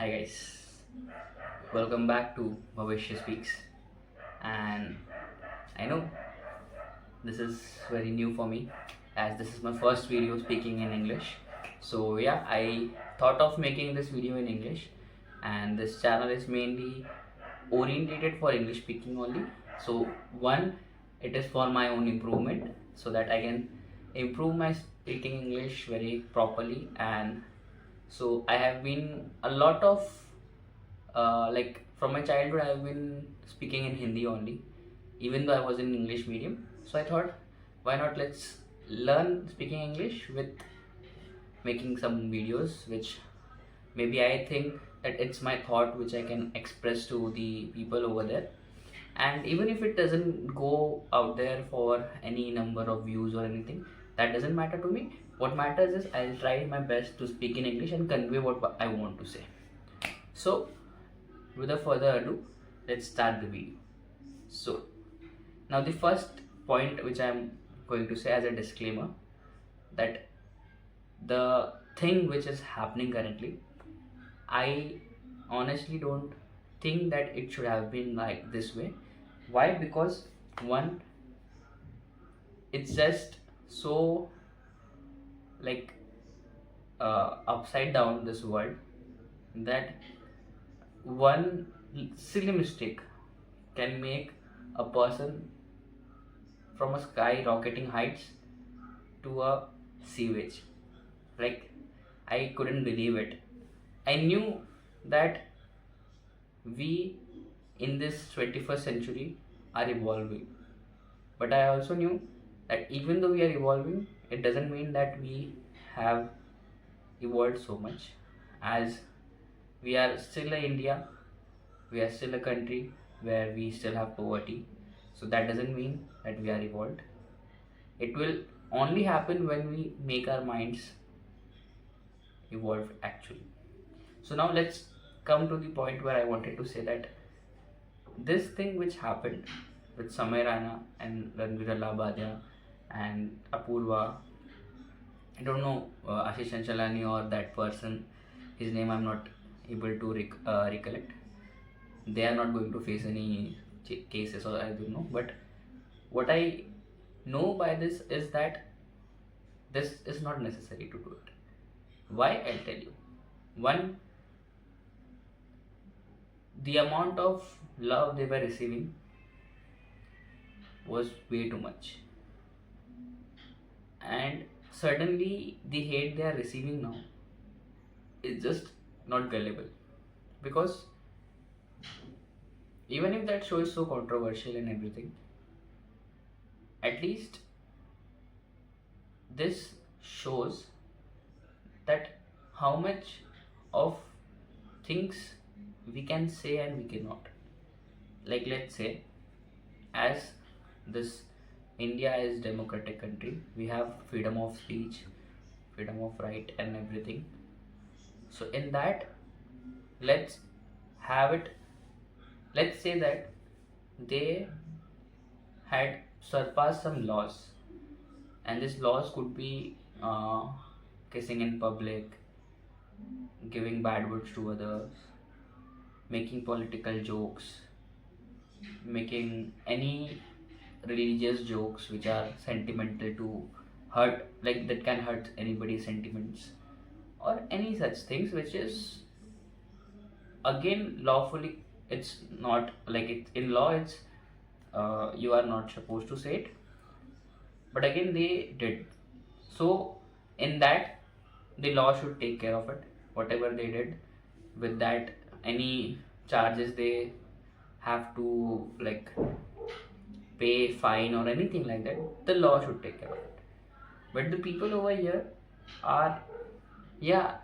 Hi guys, welcome back to Bhavishya Speaks. And I know this is very new for me as this is my first video speaking in English. So yeah, I thought of making this video in English, and this channel is mainly orientated for English speaking only. So one, it is for my own improvement so that I can improve my speaking English very properly. And so I have been a lot of like from my childhood I've been speaking in Hindi only, even though I was in English medium. So I thought, why not let's learn speaking English with making some videos, which maybe I think that it's my thought which I can express to the people over there. And even if it doesn't go out there for any number of views or anything, that doesn't matter to me. What matters is I'll try my best to speak in English and convey what I want to say. So without further ado, let's start the video. So now the first point which I'm going to say as a disclaimer, that the thing which is happening currently, I honestly don't think that it should have been like this way. Why? Because one, it's just so like upside down this world that one silly mistake can make a person from a sky rocketing heights to a sewage. Like, I couldn't believe it. I knew that we in this 21st century are evolving, but I also knew that even though we are evolving, it doesn't mean that we have evolved so much, as we are still a India, we are still a country where we still have poverty. So that doesn't mean that we are evolved. It will only happen when we make our minds evolve actually. So now let's come to the point where I wanted to say that this thing which happened with Samay Raina and Ranveer Allahbadia and Apurva, I don't know, Ashish Anchalani or that person, his name I'm not able to recollect. They are not going to face any cases, or I don't know. But what I know by this is that this is not necessary to do it. Why? I'll tell you. One, the amount of love they were receiving was way too much, and suddenly the hate they are receiving now is just not gullible. Because even if that show is so controversial and everything, at least this shows that how much of things we can say and we cannot. Like, let's say, as this India is democratic country, we have freedom of speech, freedom of right and everything. So in that, let's have it, let's say that they had surpassed some laws, and these laws could be kissing in public, giving bad words to others, making political jokes, making any religious jokes which are sentimental to hurt, like that can hurt anybody's sentiments, or any such things which is again lawfully, it's not like it in law, it's you are not supposed to say it, but again they did. So in that, the law should take care of it, whatever they did with that, any charges they have to like pay fine or anything like that, the law should take care of it. But the people over here are, yeah,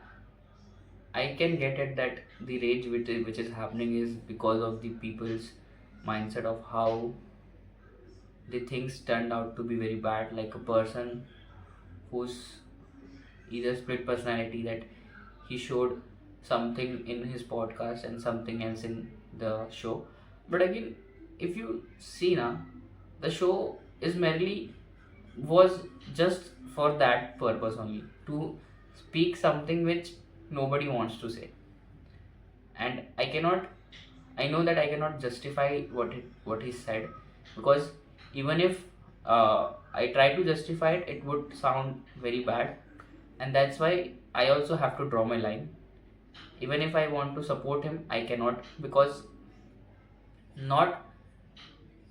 I can get it that the rage which is happening is because of the people's mindset of how the things turned out to be very bad. Like a person who's either split personality, that he showed something in his podcast and something else in the show. But again, if you see now, the show is merely was just for that purpose only, to speak something which nobody wants to say. and I know that I cannot justify what he said, because even if I try to justify it, it would sound very bad, and that's why I also have to draw my line. Even if I want to support him, I cannot, because not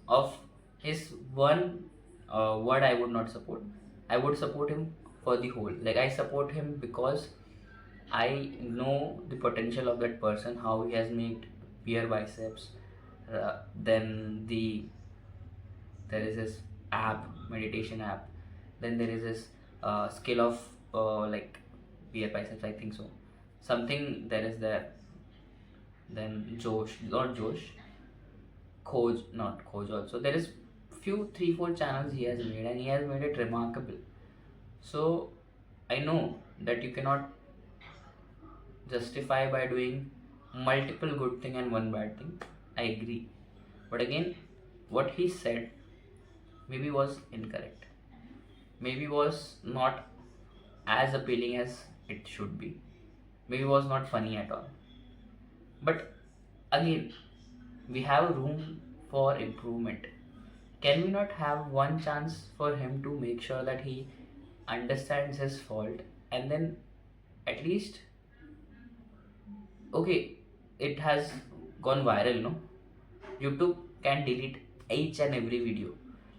of his one word I would not support. I would support him for the whole. Like, I support him because I know the potential of that person, how he has made beer biceps. Then there is this app, meditation app. Then there is this skill of like beer biceps, I think so. Something there is there. Then Josh, not Josh, Khoj, not Khoj also. There is few 3 4 channels he has made, and he has made it remarkable. So I know that you cannot justify by doing multiple good thing and one bad thing. I agree. But again, what he said maybe was incorrect. Maybe was not as appealing as it should be. Maybe was not funny at all. But again, we have room for improvement. Can we not have one chance for him to make sure that he understands his fault, and then at least, okay, it has gone viral, no? YouTube can delete each and every video.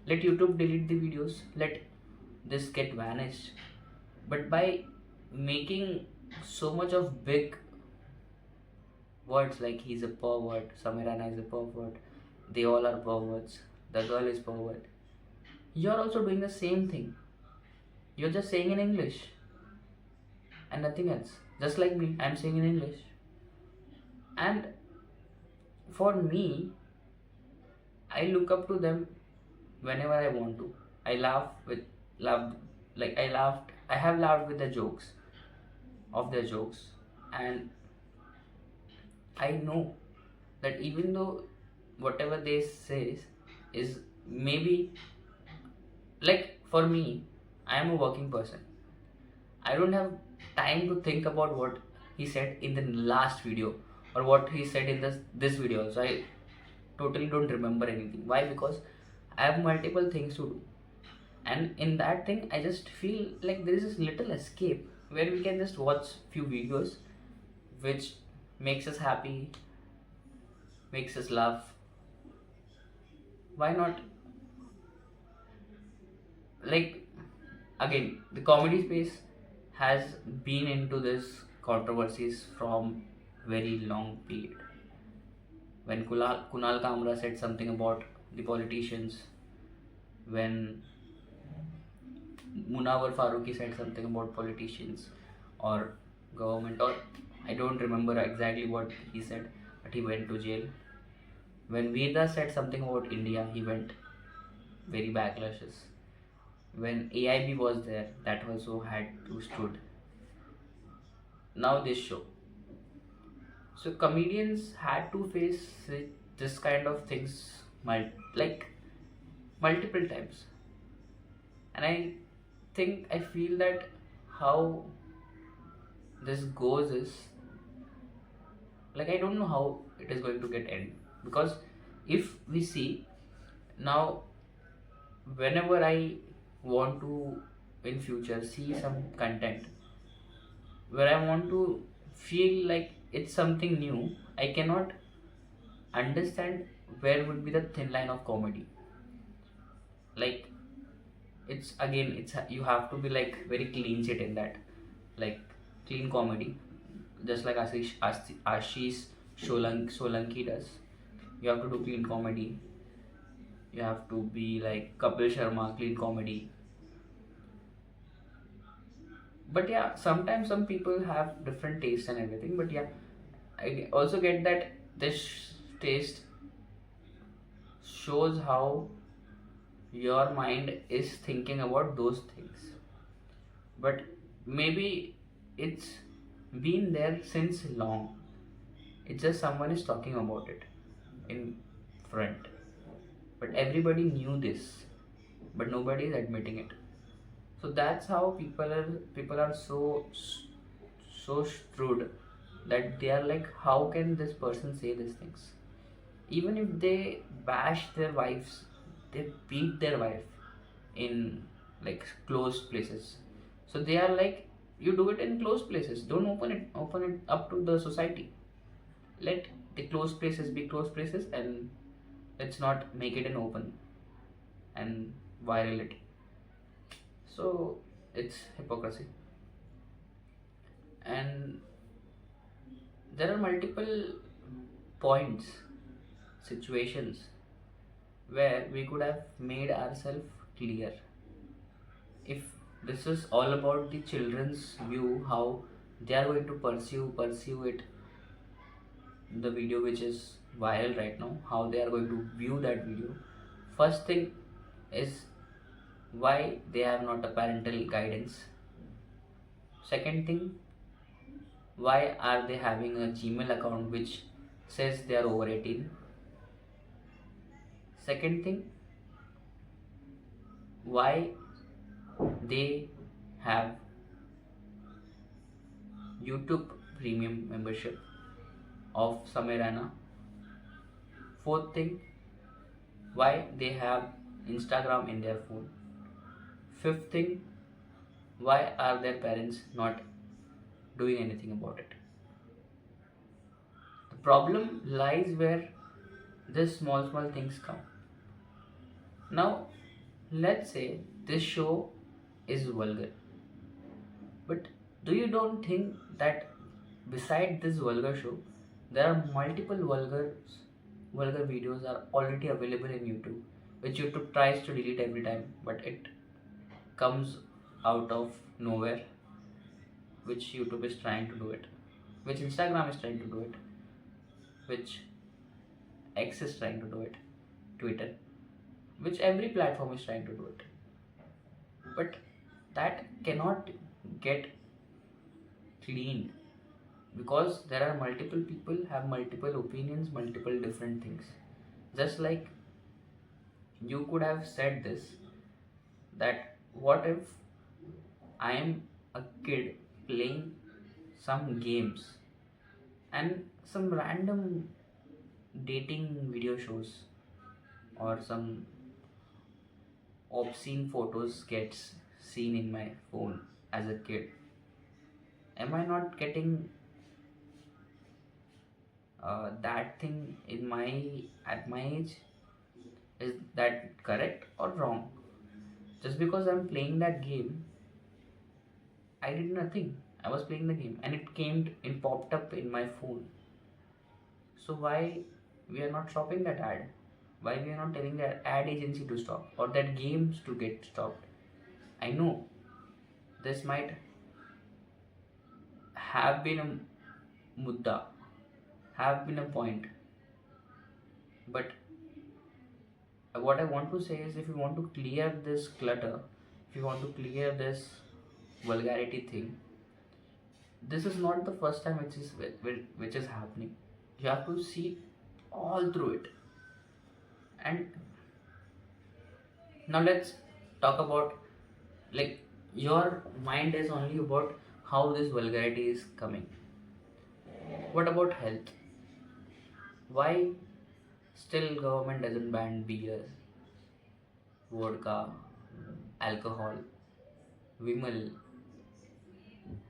Let YouTube delete the videos, let this get vanished. But by making so much of big words like he's a pervert, Samay Raina is a pervert, they all are perverts, the girl is pervert, you're also doing the same thing. You're just saying in English and nothing else. Just like me, I'm saying in English. And for me, I look up to them whenever I want to. I laugh with laugh like I laughed. I have laughed with the jokes of their jokes, and I know that even though whatever they say is maybe, like, for me, I am a working person. I don't have time to think about what he said in the last video or what he said in this video. So I totally don't remember anything. Why? Because I have multiple things to do, and in that thing, I just feel like there is this little escape where we can just watch few videos, which makes us happy, makes us laugh. Why not? Like, again, the comedy space has been into this controversies from very long period. When Kunal Kamra said something about the politicians, when Munawar Faruqi said something about politicians or government, or I don't remember exactly what he said, but he went to jail. When Veda said something about India, he went very backlashes. When AIB was there, that also had to stood. Now this show. So comedians had to face this kind of things like multiple times, and I feel that how this goes is, like, I don't know how it is going to get end, because if we see now, whenever I want to in future see some content where I want to feel like it's something new, I cannot understand where would be the thin line of comedy. Like, it's you have to be like very clean shit in that, like clean comedy, just like Ashish Solanki does. You have to do clean comedy. You have to be like Kapil Sharma, clean comedy. But yeah, sometimes some people have different tastes and everything. But yeah, I also get that this taste shows how your mind is thinking about those things. But maybe it's been there since long. It's just someone is talking about it in front. But everybody knew this, but nobody is admitting it. So that's how people are so shrewd that they are like, how can this person say these things? Even if they bash their wives, they beat their wife in like closed places. So they are like, you do it in closed places, don't open it up to the society. Let the closed places be closed places, and let's not make it an open and viral it. So it's hypocrisy. And there are multiple points, situations where we could have made ourselves clear. If this is all about the children's view, how they are going to pursue it, the video which is viral right now, how they are going to view that video. First thing is why they have not a parental guidance. Second thing, why are they having a Gmail account which says they are over 18? Second thing, why they have YouTube premium membership of Samay Raina. Fourth thing, why they have Instagram in their phone. Fifth thing, why are their parents not doing anything about it? The problem lies where these small things come. Now, let's say this show is vulgar, but do you don't think that beside this vulgar show, there are multiple vulgar videos are already available in YouTube, which YouTube tries to delete every time, but it comes out of nowhere, which YouTube is trying to do it, which Instagram is trying to do it, which X is trying to do it, Twitter, which every platform is trying to do it. But that cannot get cleaned because there are multiple people have multiple opinions, multiple different things. Just like you could have said this, that what if I am a kid playing some games and some random dating video shows or some obscene photos gets seen in my phone as a kid? Am I not getting that thing in my at my age? Is that correct or wrong? Just because I'm playing that game, I did nothing. I was playing the game and it popped up in my phone. So why we are not stopping that ad? Why we are not telling that ad agency to stop or that games to get stopped? I know this might have been a mudda, have been a point, but what I want to say is, if you want to clear this clutter, if you want to clear this vulgarity thing, this is not the first time which is happening. You have to see all through it. And now let's talk about, like, your mind is only about how this vulgarity is coming. What about health? Why still government doesn't ban beer, vodka, alcohol, Vimal?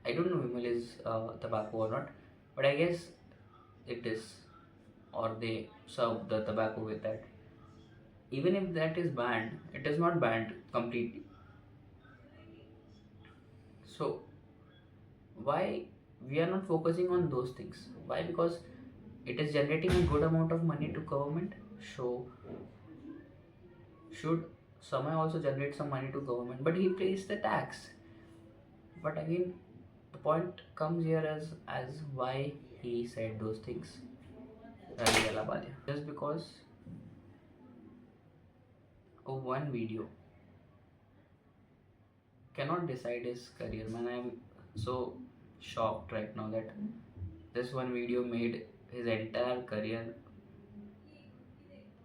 I don't know Vimal is tobacco or not, but I guess it is, or they serve the tobacco with that. Even if that is banned, it is not banned completely. So why we are not focusing on those things? Why? Because it is generating a good amount of money to government. So should Samay also generate some money to government? But he pays the tax. But again, the point comes here as why he said those things. Ranveer Allahbadia. Just because of one video cannot decide his career. Man, I'm so shocked right now that this one video made his entire career.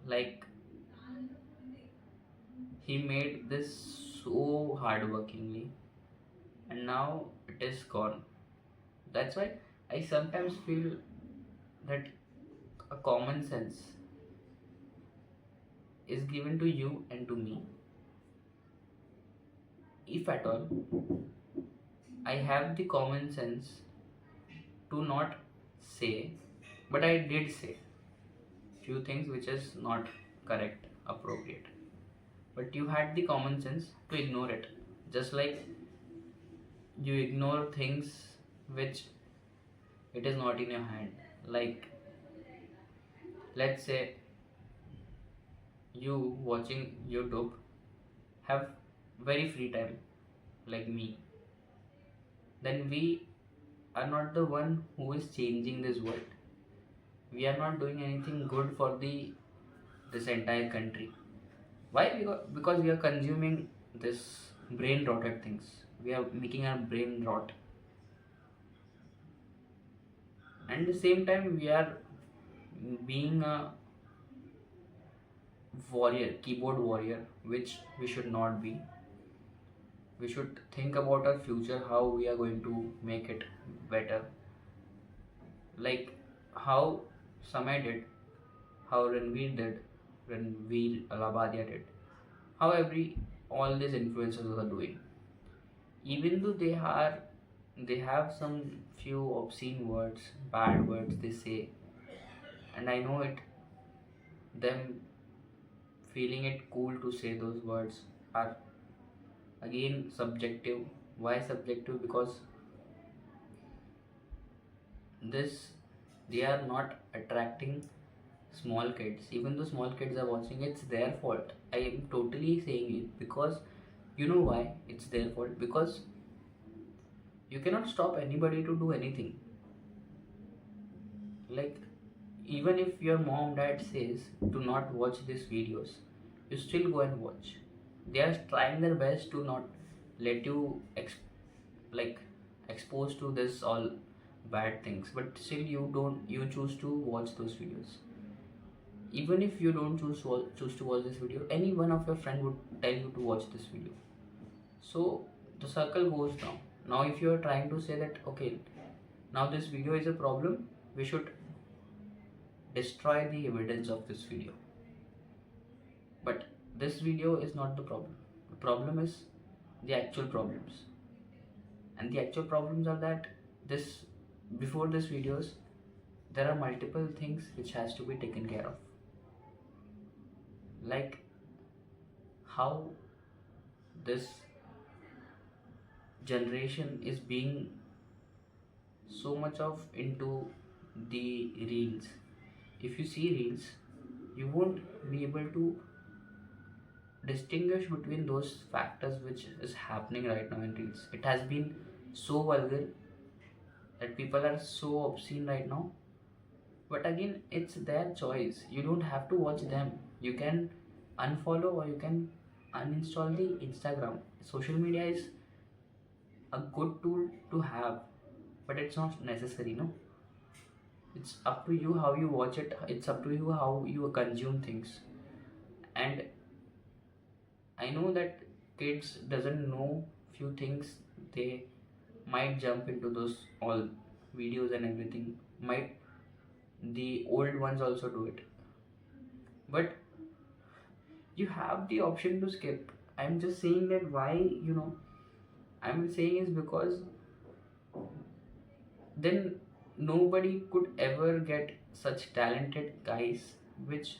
Like, he made this so hardworkingly, and now it is gone. That's why I sometimes feel that a common sense is given to you and to me, if at all I have the common sense to not say, but I did say few things which is not correct, appropriate. But you had the common sense to ignore it. Just like you ignore things which it is not in your hand. Like, let's say you watching YouTube have very free time like me, then we are not the one who is changing this world. We are not doing anything good for the this entire country. Why? Because we are consuming this brain rotted things. We are making our brain rot, and at the same time we are being a warrior, keyboard warrior, which we should not be. We should think about our future, how we are going to make it better. Like how Samay did, how Ranveer Allahbadia did, how every all these influencers are doing. Even though they have some few obscene words, bad words they say, and I know it, them feeling it cool to say those words are again subjective. Why subjective? Because this they are not attracting small kids. Even though small kids are watching, it's their fault. I am totally saying it because you know why it's their fault. Because you cannot stop anybody to do anything. Like, even if your mom dad says to not watch these videos, you still go and watch. They are trying their best to not let you like exposed to this all bad things, but still you choose to watch those videos. Even if you don't choose to watch this video, any one of your friend would tell you to watch this video. So the circle goes down. Now if you are trying to say that okay, now this video is a problem, we should destroy the evidence of this video. But this video is not the problem. The problem is the actual problems. And the actual problems are that this before this videos there are multiple things which has to be taken care of. Like how this generation is being so much of into the reels. If you see reels, you won't be able to distinguish between those factors which is happening right now in reels. It has been so vulgar that people are so obscene right now. But again, it's their choice. You don't have to watch them. You can unfollow or you can uninstall the Instagram. Social media is a good tool to have, but it's not necessary, no? It's up to you how you watch it. It's up to you how you consume things. And I know that kids doesn't know few things. They might jump into those all videos and everything. Might the old ones also do it. But you have the option to skip. I'm just saying that why, I'm saying is because then nobody could ever get such talented guys which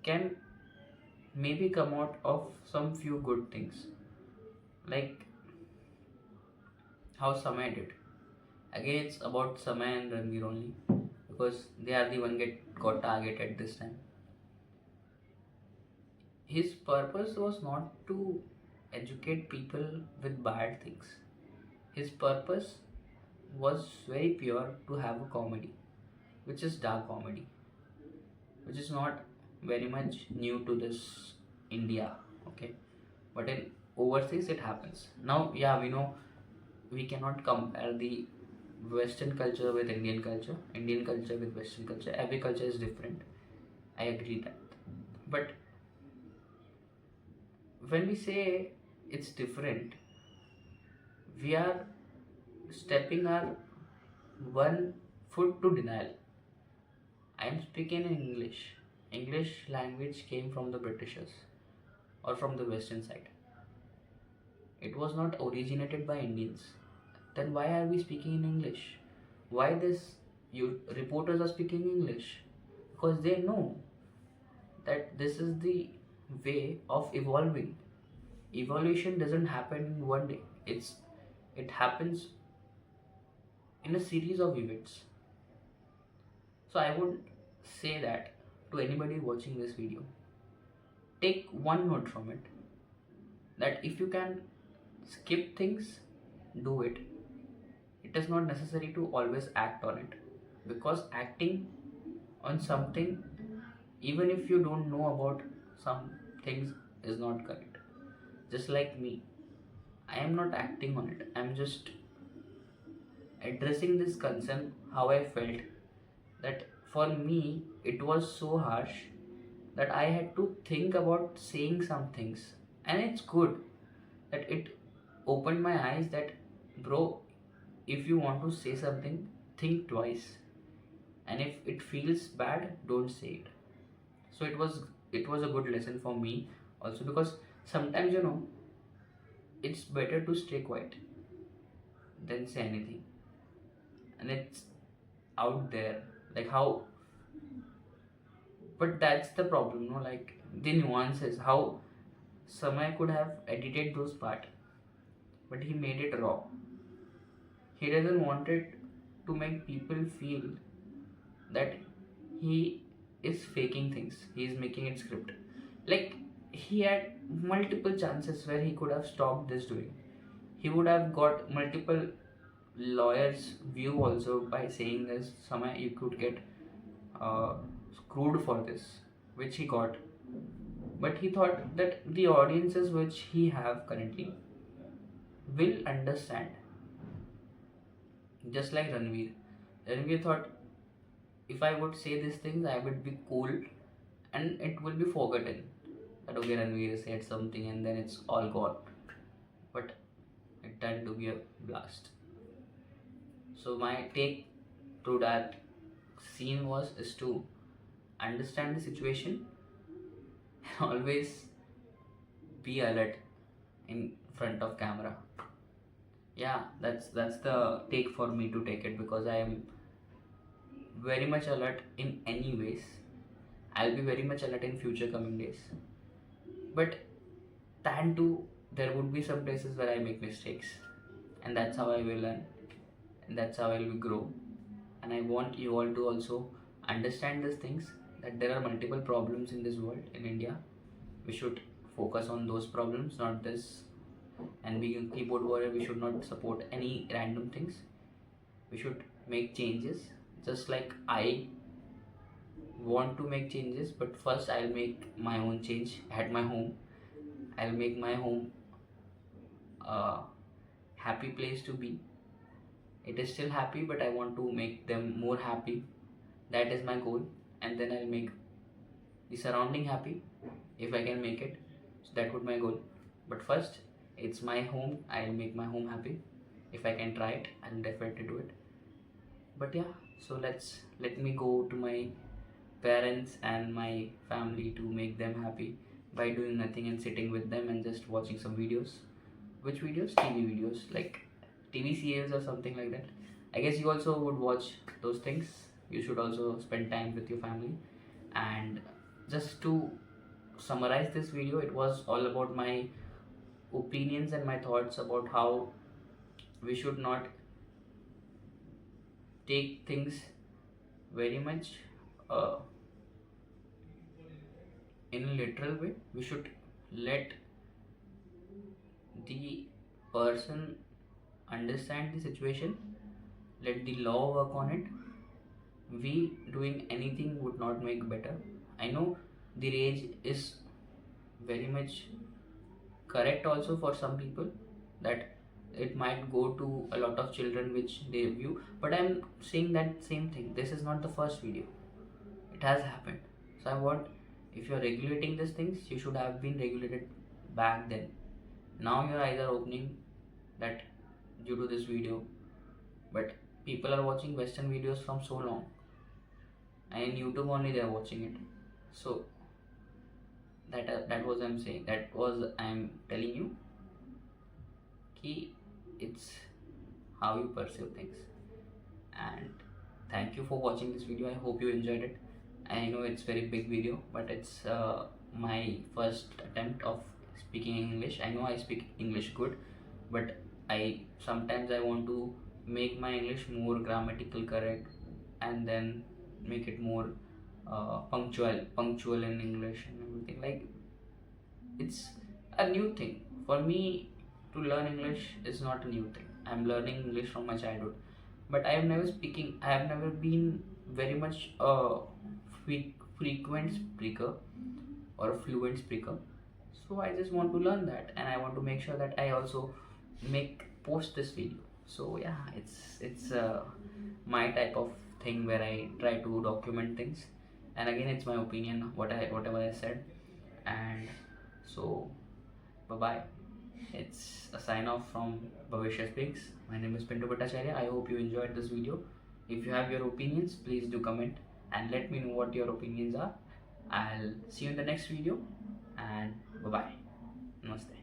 can maybe come out of some few good things, like how Samay did. Again, it's about Samay and Ranveer only because they are the one got targeted this time. His purpose was not to educate people with bad things. His purpose was very pure, to have a comedy, which is dark comedy, which is not very much new to this India, okay? But in overseas it happens. Now, yeah, we know we cannot compare the Western culture with Indian culture, Indian culture with Western culture. Every culture is different. I agree that. But when we say it's different, we are stepping our one foot to denial. I am speaking in English. English language came from the Britishers or from the western side. It was not originated by Indians. Then why are we speaking in English? Why this you reporters are speaking English? Because they know that this is the way of evolving. Evolution doesn't happen in one day. It happens in a series of events. So I would say that to anybody watching this video, take one note from it, that if you can skip things, do it. It is not necessary to always act on it, because acting on something, even if you don't know about some things, is not correct. Just like me, I am not acting on it, I'm just addressing this concern, how I felt. That for me it was so harsh that I had to think about saying some things. And it's good that it opened my eyes that, bro, if you want to say something, think twice. And if it feels bad, don't say it. So it was a good lesson for me also, because sometimes it's better to stay quiet than say anything. And it's out there, like how, but that's the problem, like the nuances, how Samay could have edited those part, but he made it raw. He doesn't want it to make people feel that he is faking things, he is making it script. Like, he had multiple chances where he could have stopped this doing. He would have got multiple lawyers view also by saying this. Samay, you could get uh, screwed for this, which he got. But he thought that the audiences which he have currently will understand. Just like Ranveer. Ranveer thought, if I would say these things, I would be cool and it will be forgotten. That okay, Ranveer said something and then it's all gone. But it turned to be a blast. So my take to that scene is to understand the situation and always be alert in front of camera. Yeah, that's the take for me to take it, because I am very much alert in any ways. I'll be very much alert in future coming days. But than to, there would be some places where I make mistakes, and that's how I will learn, and that's how I will grow. And I want you all to also understand these things, that there are multiple problems in this world, in India. We should focus on those problems, not this. And being a keyboard warrior, we should not support any random things. We should make changes, just like I want to make changes. But first I'll make my own change at my home. I'll make my home a happy place to be. It is still happy, but I want to make them more happy. That is my goal. And then I'll make the surrounding happy if I can make it. So that would be my goal. But first, it's my home. I'll make my home happy. If I can try it, I'll definitely do it. But yeah, so let me go to my parents and my family to make them happy by doing nothing and sitting with them and just watching some videos. Which videos? TV videos, like TV serials or something like that. I guess you also would watch those things. You should also spend time with your family. And just to summarize this video, it was all about my opinions and my thoughts about how we should not take things very much in a literal way. We should let the person understand the situation, let the law work on it. We doing anything would not make better. I know the rage is very much correct also for some people, that it might go to a lot of children which they view, but I'm saying that same thing. This is not the first video, it has happened. So I want, if you're regulating these things, you should have been regulated back then. Now you're either opening that due to this video, but people are watching Western videos from so long, and in YouTube only they are watching it. So that was I'm saying. That was I'm telling you, ki it's how you perceive things. And thank you for watching this video. I hope you enjoyed it. I know it's very big video, but it's my first attempt of speaking English. I know I speak English good, but I sometimes I want to make my English more grammatical correct, and then make it more punctual in English and everything. Like, it's a new thing for me. To learn English is not a new thing. I'm learning English from my childhood, but I have never been very much a frequent speaker or a fluent speaker. So I just want to learn that, and I want to make sure that I also make post this video. So yeah, it's my type of thing where I try to document things. And again, it's my opinion, whatever I said. And so, bye bye. It's a sign off from Bhavishya Speaks. My name is Pintu Bhattacharya. I hope you enjoyed this video. If you have your opinions, please do comment and let me know what your opinions are. I'll see you in the next video, and bye bye. Namaste.